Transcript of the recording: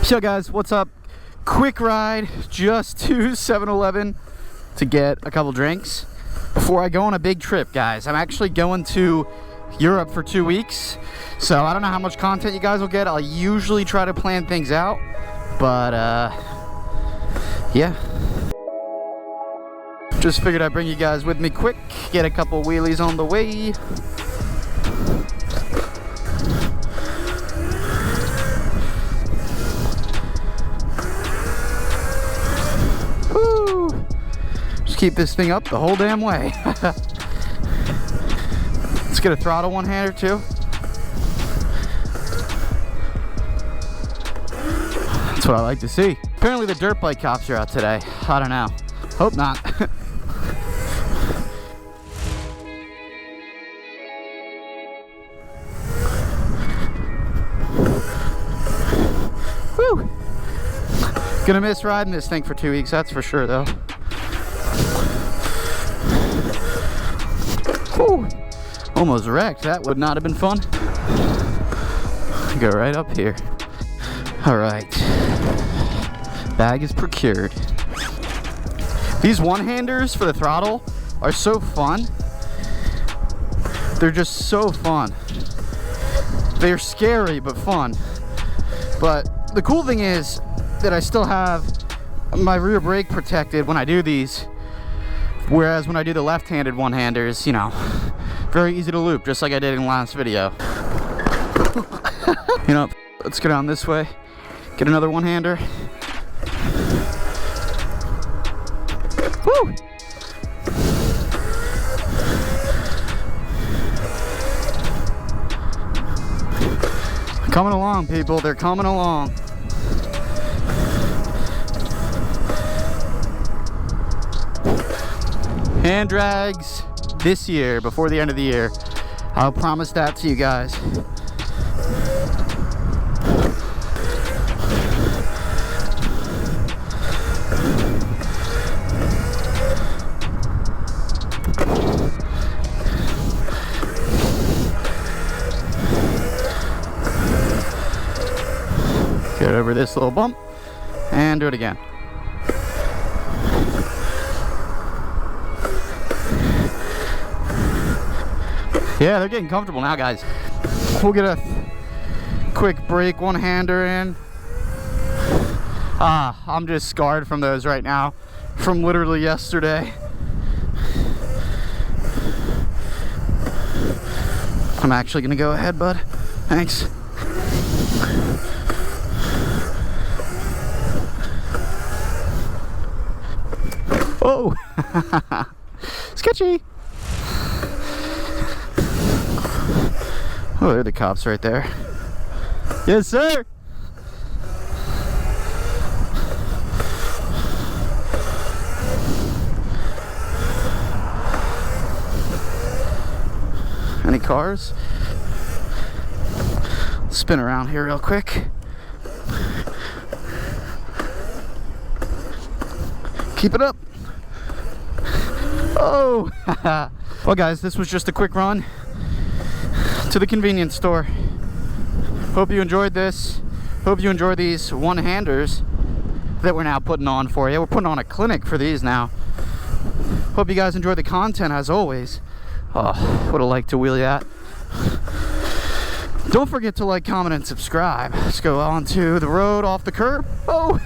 So guys, what's up? Quick ride just to 7-Eleven to get a couple drinks before I go on a big trip, guys. I'm actually going to Europe for 2 weeks, so I don't know how much content you guys will get. I'll usually try to plan things out, but yeah. Just figured I'd bring you guys with me quick, get a couple wheelies on the way. Just keep this thing up the whole damn way. Let's get a throttle one-hander too. That's what I like to see. Apparently the dirt bike cops are out today. I don't know. Hope not. Woo! Gonna miss riding this thing for 2 weeks, that's for sure though. Whew. Almost wrecked. That would not have been fun. Go right up here. All right. Bag is procured. These one-handers for the throttle are so fun. They're just so fun. They're scary but fun. But the cool thing is that I still have my rear brake protected when I do these. Whereas when I do the left-handed one-handers, you know, very easy to loop, just like I did in the last video. You know, let's go down this way, get another one-hander. Woo! Coming along, people, they're coming along. Hand drags this year, before the end of the year. I'll promise that to you guys. Get over this little bump and do it again. Yeah, they're getting comfortable now, guys. We'll get a quick brake one-hander in. I'm just scarred from those right now, from literally yesterday. I'm actually gonna go ahead, bud. Thanks. Oh, sketchy. Oh, there are the cops right there. Yes, sir. Any cars? Spin around here real quick. Keep it up. Oh. Well, guys, this was just a quick run to the convenience store. Hope you enjoyed this. Hope you enjoy these one-handers that we're now putting on for you. We're putting on a clinic for these now. Hope you guys enjoy the content as always. Oh, would have liked to wheelie that. Don't forget to like, comment, and subscribe. Let's go on to the road off the curb. Oh.